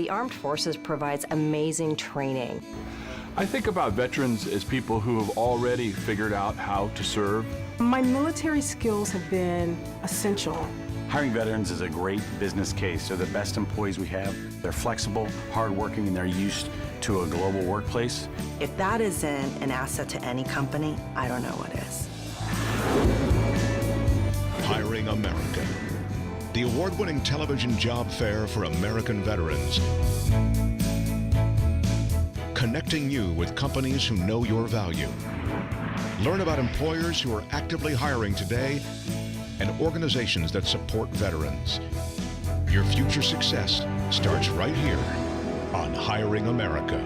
the Armed Forces provides amazing training. I think about veterans as people who have already figured out how to serve. My military skills have been essential. Hiring veterans is a great business case. They're the best employees we have. They're flexible, hardworking, and they're used to a global workplace. If that isn't an asset to any company, I don't know what is. Hiring America, the award-winning television job fair for American veterans. Connecting you with companies who know your value. Learn about employers who are actively hiring today and organizations that support veterans. Your future success starts right here on Hiring America.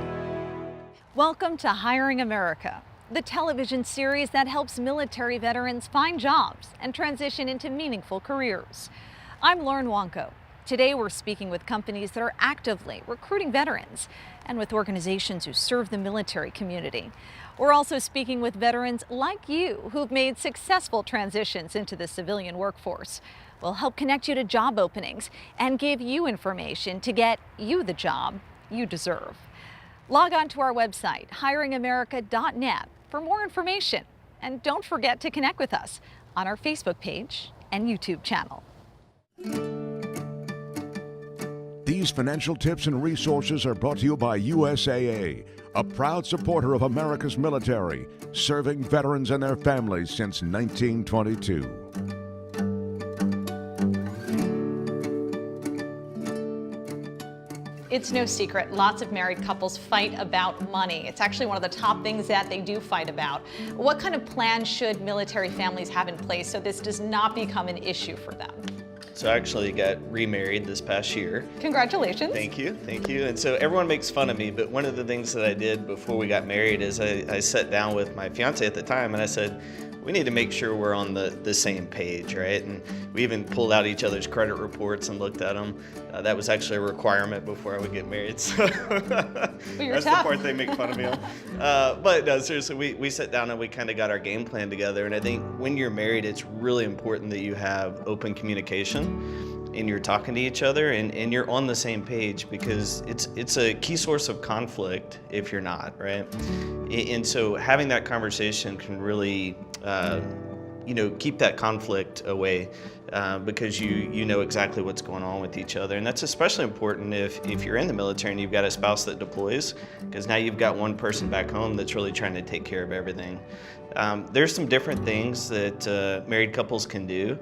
Welcome to Hiring America, the television series that helps military veterans find jobs and transition into meaningful careers. I'm Lauren Wanko. Today we're speaking with companies that are actively recruiting veterans and with organizations who serve the military community. We're also speaking with veterans like you who've made successful transitions into the civilian workforce. We'll help connect you to job openings and give you information to get you the job you deserve. Log on to our website, hiringamerica.net, for more information. And don't forget to connect with us on our Facebook page and YouTube channel. These financial tips and resources are brought to you by USAA, a proud supporter of America's military, serving veterans and their families since 1922. It's no secret, lots of married couples fight about money. It's actually one of the top things that they do fight about. What kind of plan should military families have in place so this does not become an issue for them? So I actually got remarried this past year. Congratulations. Thank you, thank you. And so everyone makes fun of me, but one of the things that I did before we got married is I sat down with my fiance at the time and I said, we need to make sure we're on the same page, right? And we even pulled out each other's credit reports and looked at them. That was actually a requirement before I would get married. So that's the part they make fun of me on. But no, seriously, we sat down and we kind of got our game plan together. And I think when you're married, it's really important that you have open communication and you're talking to each other and you're on the same page, because it's a key source of conflict if you're not, right? And so having that conversation can really keep that conflict away because you know exactly what's going on with each other. And that's especially important if you're in the military and you've got a spouse that deploys, because now you've got one person back home that's really trying to take care of everything. There's some different things that married couples can do.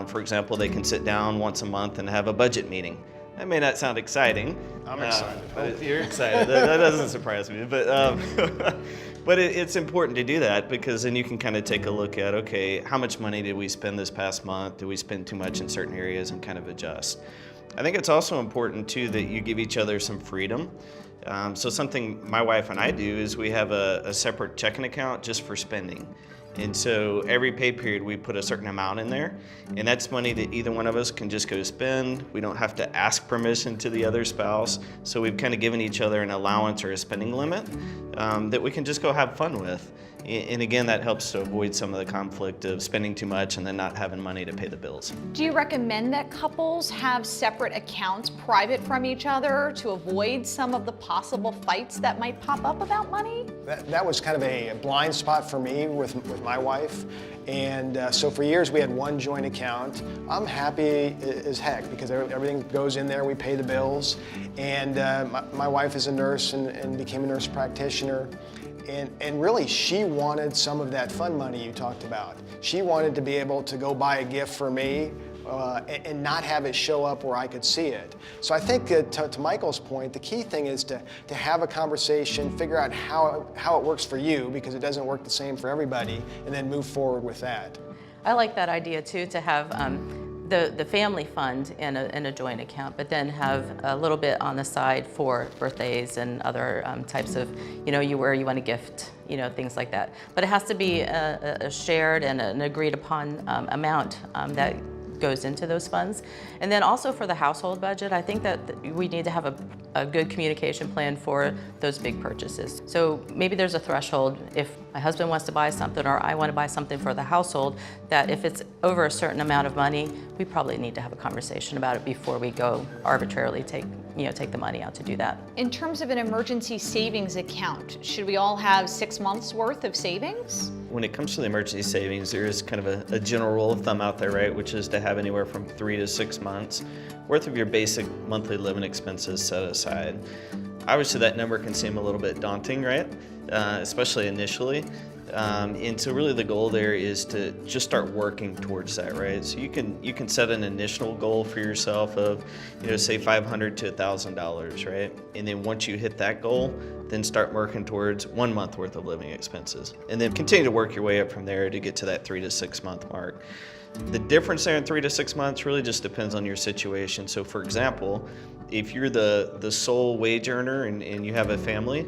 For example, they can sit down once a month and have a budget meeting. That may not sound exciting. I'm excited. But you're excited. that doesn't surprise me. But but it's important to do that, because then you can kind of take a look at, okay, how much money did we spend this past month? Did we spend too much in certain areas, and kind of adjust. I think it's also important too that you give each other some freedom. So something my wife and I do is we have a separate checking account just for spending. And so every pay period we put a certain amount in there, and that's money that either one of us can just go spend. We don't have to ask permission to the other spouse. So we've kind of given each other an allowance or a spending limit that we can just go have fun with. And again, that helps to avoid some of the conflict of spending too much and then not having money to pay the bills. Do you recommend that couples have separate accounts private from each other to avoid some of the possible fights that might pop up about money? That was kind of a blind spot for me with my wife. And so for years we had one joint account. I'm happy as heck because everything goes in there, we pay the bills. And my wife is a nurse and became a nurse practitioner. And really, she wanted some of that fun money you talked about. She wanted to be able to go buy a gift for me and not have it show up where I could see it. So I think to Michael's point, the key thing is to have a conversation, figure out how it works for you, because it doesn't work the same for everybody, and then move forward with that. I like that idea too, to have the family fund in a joint account, but then have a little bit on the side for birthdays and other types of, where you want to gift, things like that. But it has to be a shared and an agreed upon amount that goes into those funds. And then also for the household budget, I think that we need to have a good communication plan for those big purchases. So maybe there's a threshold if my husband wants to buy something or I want to buy something for the household, that if it's over a certain amount of money, we probably need to have a conversation about it before we go arbitrarily take take the money out to do that. In terms of an emergency savings account, should we all have 6 months worth of savings? When it comes to the emergency savings, there is kind of a general rule of thumb out there, right, which is to have anywhere from 3 to 6 months worth of your basic monthly living expenses set aside. Obviously, that number can seem a little bit daunting, right, especially initially. And so really the goal there is to just start working towards that, right? So you can set an initial goal for yourself of, say $500 to $1,000, right? And then once you hit that goal, then start working towards 1 month worth of living expenses. And then continue to work your way up from there to get to that 3 to 6 month mark. The difference there in 3 to 6 months really just depends on your situation. So for example, if you're the sole wage earner and you have a family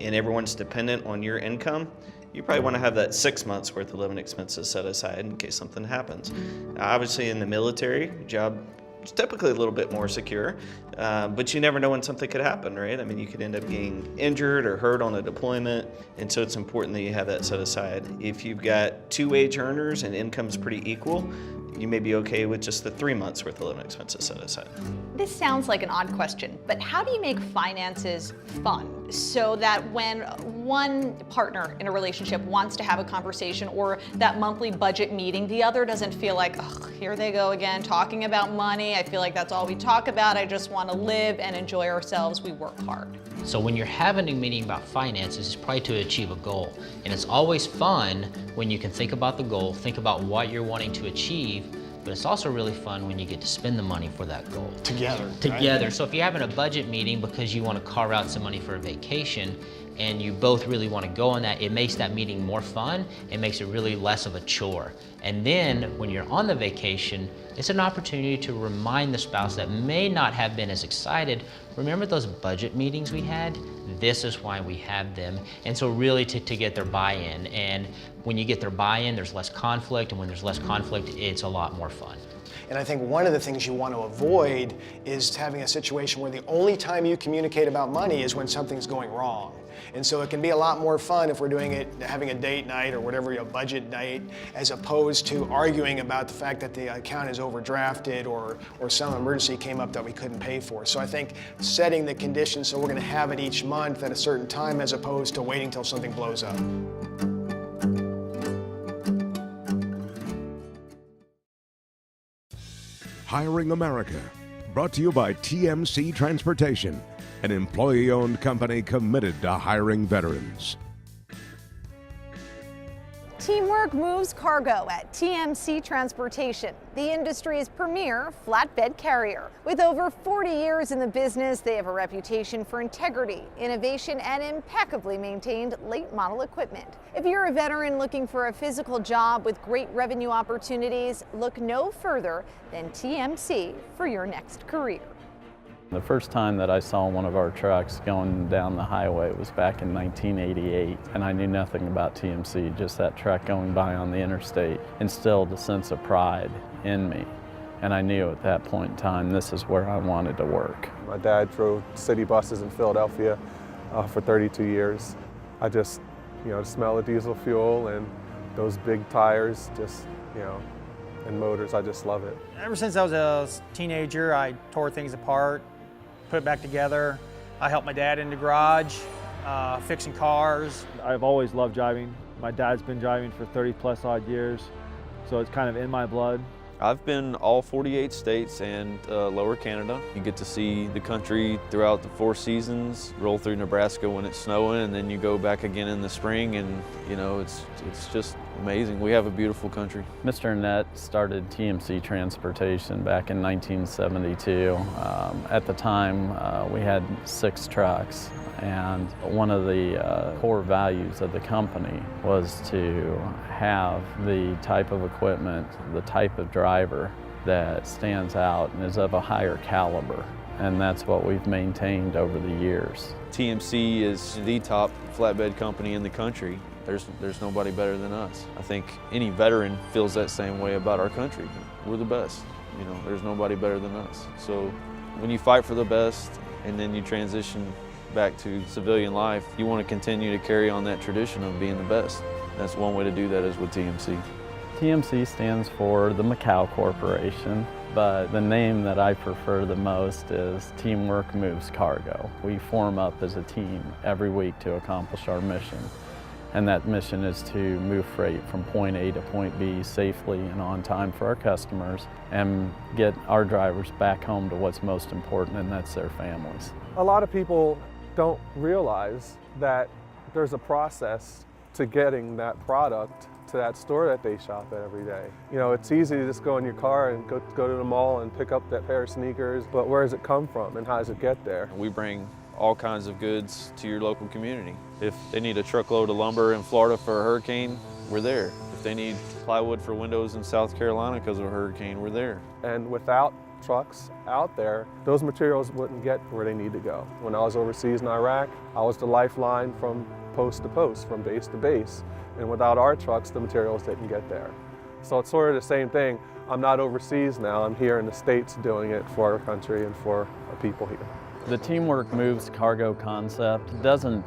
and everyone's dependent on your income, you probably want to have that 6 months worth of living expenses set aside in case something happens. Obviously in the military, your job is typically a little bit more secure, but you never know when something could happen, right? I mean, you could end up getting injured or hurt on a deployment, and so it's important that you have that set aside. If you've got 2 wage earners and income's pretty equal, you may be okay with just the 3 months worth of living expenses set aside. This sounds like an odd question, but how do you make finances fun so that when one partner in a relationship wants to have a conversation or that monthly budget meeting, the other doesn't feel like, oh, here they go again, talking about money. I feel like that's all we talk about. I just want to live and enjoy ourselves. We work hard. So when you're having a meeting about finances, it's probably to achieve a goal. And it's always fun when you can think about the goal, think about what you're wanting to achieve, but it's also really fun when you get to spend the money for that goal. Together. Together. Right? So if you're having a budget meeting because you want to carve out some money for a vacation, and you both really want to go on that, it makes that meeting more fun. It makes it really less of a chore. And then when you're on the vacation, it's an opportunity to remind the spouse that may not have been as excited, remember those budget meetings we had? This is why we had them. And so really to get their buy-in. And when you get their buy-in, there's less conflict, and when there's less conflict, it's a lot more fun. And I think one of the things you want to avoid is having a situation where the only time you communicate about money is when something's going wrong. And so it can be a lot more fun if we're doing it, having a date night or whatever, a budget night, as opposed to arguing about the fact that the account is overdrafted or some emergency came up that we couldn't pay for. So I think setting the conditions so we're going to have it each month at a certain time as opposed to waiting till something blows up. Hiring America, brought to you by TMC Transportation, an employee-owned company committed to hiring veterans. Teamwork moves cargo at TMC Transportation, the industry's premier flatbed carrier. With over 40 years in the business, they have a reputation for integrity, innovation, and impeccably maintained late model equipment. If you're a veteran looking for a physical job with great revenue opportunities, look no further than TMC for your next career. The first time that I saw one of our trucks going down the highway was back in 1988, and I knew nothing about TMC. Just that truck going by on the interstate instilled a sense of pride in me, and I knew at that point in time this is where I wanted to work. My dad drove city buses in Philadelphia for 32 years. I just, the smell of diesel fuel and those big tires, just, and motors, I just love it. Ever since I was a teenager, I tore things apart, put it back together. I helped my dad in the garage, fixing cars. I've always loved driving. My dad's been driving for 30+ odd years, so it's kind of in my blood. I've been all 48 states and lower Canada. You get to see the country throughout the 4 seasons, roll through Nebraska when it's snowing, and then you go back again in the spring, and it's just amazing. We have a beautiful country. Mr. Annette started TMC Transportation back in 1972. At the time, we had 6 trucks. And one of the core values of the company was to have the type of equipment, the type of driver that stands out and is of a higher caliber. And that's what we've maintained over the years. TMC is the top flatbed company in the country. There's nobody better than us. I think any veteran feels that same way about our country. We're the best. There's nobody better than us. So when you fight for the best and then you transition back to civilian life, you want to continue to carry on that tradition of being the best. That's one way to do that is with TMC. TMC stands for the Macau Corporation. but the name that I prefer the most is Teamwork Moves Cargo. We form up as a team every week to accomplish our mission. And that mission is to move freight from point A to point B safely and on time for our customers and get our drivers back home to what's most important, and that's their families. A lot of people don't realize that there's a process to getting that product to that store that they shop at every day. You know, it's easy to just go in your car and go to the mall and pick up that pair of sneakers, but where does it come from and how does it get there? We bring all kinds of goods to your local community. If they need a truckload of lumber in Florida for a hurricane, we're there. If they need plywood for windows in South Carolina because of a hurricane, we're there. And without trucks out there, those materials wouldn't get where they need to go. When I was overseas in Iraq, I was the lifeline from post to post, from base to base. And without our trucks, the materials didn't get there. So it's sort of the same thing. I'm not overseas now, I'm here in the States doing it for our country and for our people here. The Teamwork Moves Cargo concept doesn't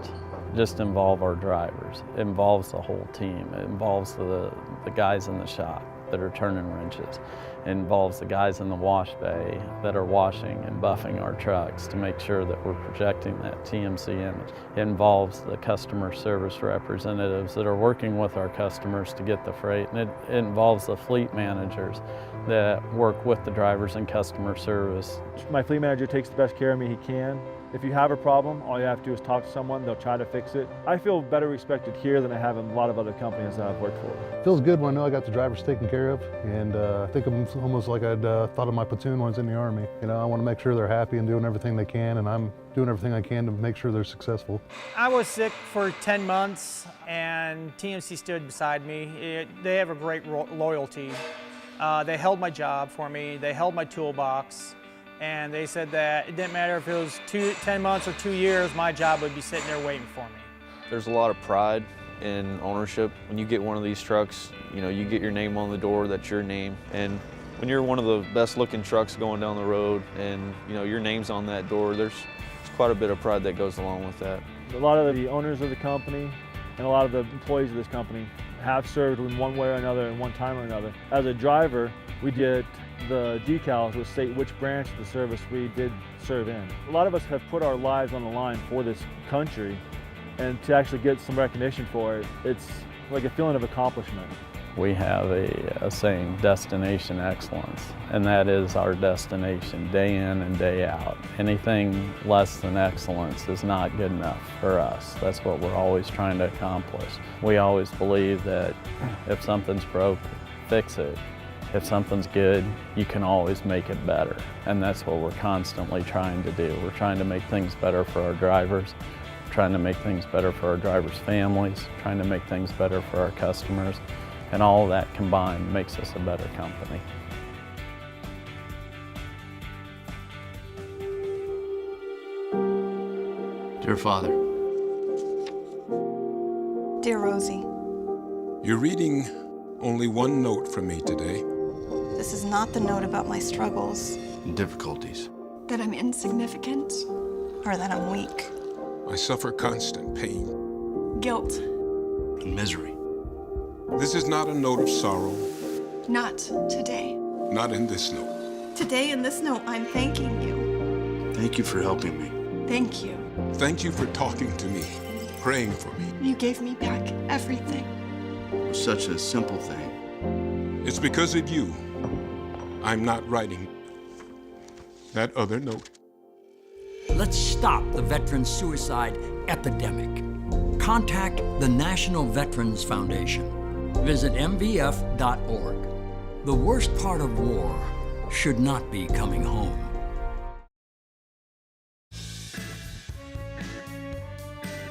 just involve our drivers. It involves the whole team. It involves the guys in the shop that are turning wrenches. It involves the guys in the wash bay that are washing and buffing our trucks to make sure that we're projecting that TMC image. It involves the customer service representatives that are working with our customers to get the freight. And it involves the fleet managers that work with the drivers in customer service. My fleet manager takes the best care of me he can. If you have a problem, all you have to do is talk to someone, they'll try to fix it. I feel better respected here than I have in a lot of other companies that I've worked for. Feels good when I know I got the drivers taken care of, and I think I'm almost like I'd thought of my platoon when I was in the Army. You know, I want to make sure they're happy and doing everything they can, and I'm doing everything I can to make sure they're successful. I was sick for 10 months, and TMC stood beside me. They have a great loyalty. They held my job for me, they held my toolbox, and they said that it didn't matter if it was 10 months or 2 years, my job would be sitting there waiting for me. There's a lot of pride in ownership. When you get one of these trucks, you know, you get your name on the door, that's your name. And when you're one of the best looking trucks going down the road and, you know, your name's on that door, there's quite a bit of pride that goes along with that. A lot of the owners of the company and a lot of the employees of this company have served in one way or another in one time or another. As a driver, we get the decals that state which branch of the service we did serve in. A lot of us have put our lives on the line for this country, and to actually get some recognition for it, it's like a feeling of accomplishment. We have a saying, destination excellence, and that is our destination day in and day out. Anything less than excellence is not good enough for us. That's what we're always trying to accomplish. We always believe that if something's broke, fix it. If something's good, you can always make it better. And that's what we're constantly trying to do. We're trying to make things better for our drivers, trying to make things better for our drivers' families, trying to make things better for our customers. And all of that combined makes us a better company. Dear Father. Dear Rosie. You're reading only one note from me today. This is not the note about my struggles. Difficulties. That I'm insignificant or that I'm weak. I suffer constant pain. Guilt. And misery. This is not a note of sorrow. Not today. Not in this note. Today in this note, I'm thanking you. Thank you for helping me. Thank you. Thank you for talking to me, praying for me. You gave me back everything. It was such a simple thing. It's because of you I'm not writing that other note. Let's stop the veteran suicide epidemic. Contact the National Veterans Foundation. Visit mvf.org. The worst part of war should not be coming home.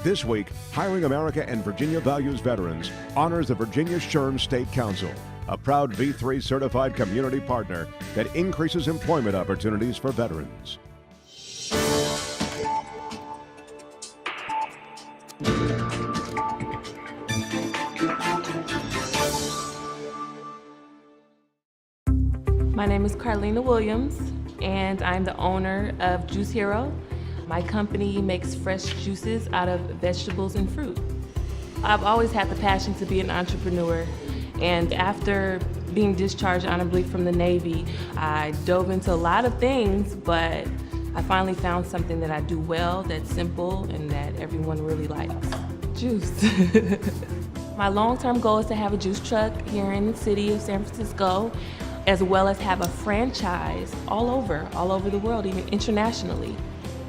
This week, Hiring America and Virginia Values Veterans honors the Virginia SHRM State Council, a proud V3 certified community partner that increases employment opportunities for veterans. My name is Carlina Williams, and I'm the owner of Juice Hero. My company makes fresh juices out of vegetables and fruit. I've always had the passion to be an entrepreneur, and after being discharged honorably from the Navy. I dove into a lot of things, but I finally found something that I do well, that's simple, and that everyone really likes. Juice. My long-term goal is to have a juice truck here in the city of San Francisco, as well as have a franchise all over the world, even internationally.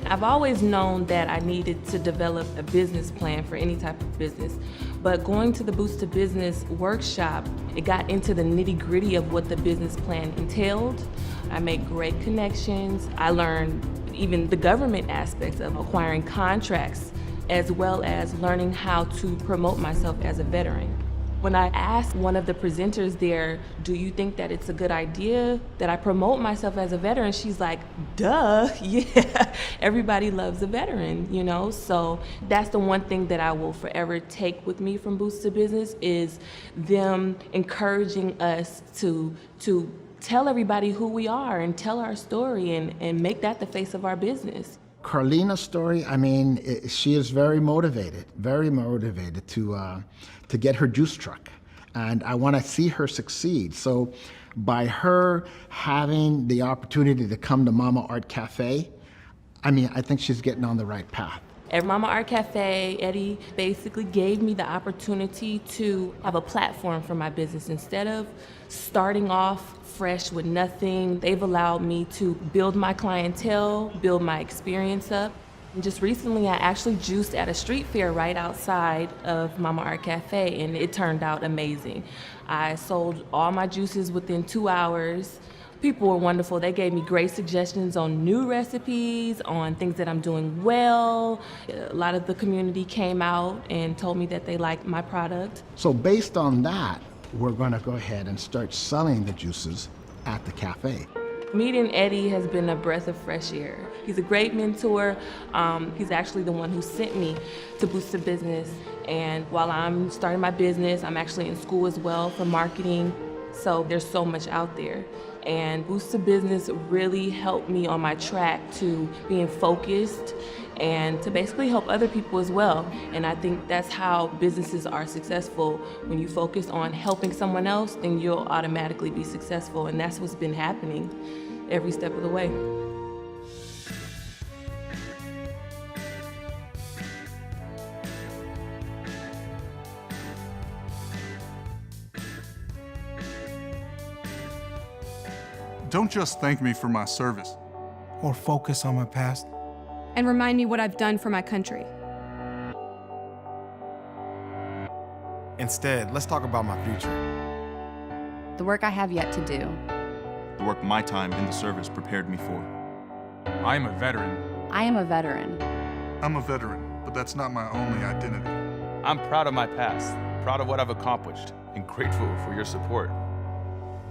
I've always known that I needed to develop a business plan for any type of business, but going to the Boost to Business workshop, it got into the nitty-gritty of what the business plan entailed. I made great connections. I learned even the government aspects of acquiring contracts, as well as learning how to promote myself as a veteran. When I asked one of the presenters there, do you think that it's a good idea that I promote myself as a veteran? She's like, duh, yeah, everybody loves a veteran, you know? So that's the one thing that I will forever take with me from Boost to Business is them encouraging us to tell everybody who we are and tell our story and make that the face of our business. Carlina's story, I mean, she is very motivated to get her juice truck. And I want to see her succeed. So by her having the opportunity to come to Mama Art Cafe, I mean, I think she's getting on the right path. At Mama Art Cafe, Eddie basically gave me the opportunity to have a platform for my business. Instead of starting off fresh with nothing, they've allowed me to build my clientele, build my experience up. And just recently, I actually juiced at a street fair right outside of Mama Art Cafe, and it turned out amazing. I sold all my juices within 2 hours. People were wonderful. They gave me great suggestions on new recipes, on things that I'm doing well. A lot of the community came out and told me that they liked my product. So based on that, we're going to go ahead and start selling the juices at the cafe. Meeting Eddie has been a breath of fresh air. He's a great mentor. He's actually the one who sent me to Boost to Business. And while I'm starting my business, I'm actually in school as well for marketing. So there's so much out there. And Boost to Business really helped me on my track to being focused and to basically help other people as well. And I think that's how businesses are successful. When you focus on helping someone else, then you'll automatically be successful. And that's what's been happening every step of the way. Don't just thank me for my service or focus on my past. And remind me what I've done for my country. Instead, let's talk about my future. The work I have yet to do. The work my time in the service prepared me for. I am a veteran. I am a veteran. I'm a veteran, but that's not my only identity. I'm proud of my past, proud of what I've accomplished, and grateful for your support.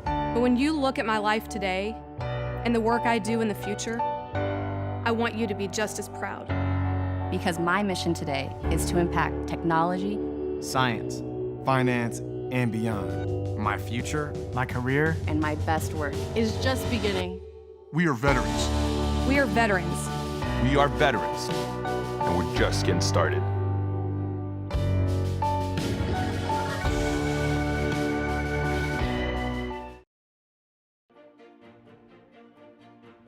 But when you look at my life today and the work I do in the future, I want you to be just as proud. Because my mission today is to impact technology, science, finance, and beyond. My future, my career, and my best work is just beginning. We are veterans. We are veterans. We are veterans, and we're just getting started.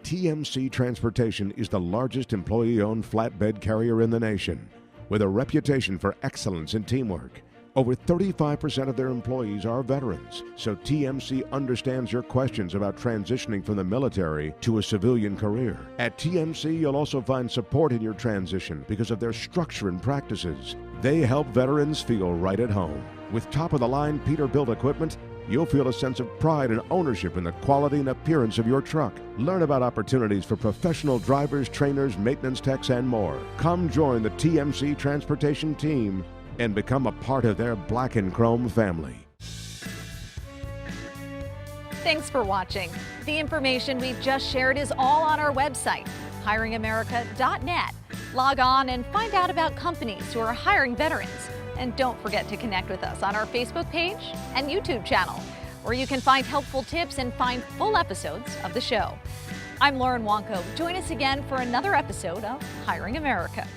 TMC Transportation is the largest employee-owned flatbed carrier in the nation, with a reputation for excellence in teamwork. Over 35% of their employees are veterans, so TMC understands your questions about transitioning from the military to a civilian career. At TMC, you'll also find support in your transition because of their structure and practices. They help veterans feel right at home. With top-of-the-line Peterbilt equipment, you'll feel a sense of pride and ownership in the quality and appearance of your truck. Learn about opportunities for professional drivers, trainers, maintenance techs, and more. Come join the TMC Transportation team and become a part of their black and chrome family. Thanks for watching. The information we've just shared is all on our website, hiringamerica.net. Log on and find out about companies who are hiring veterans. And don't forget to connect with us on our Facebook page and YouTube channel, where you can find helpful tips and find full episodes of the show. I'm Lauren Wonko. Join us again for another episode of Hiring America.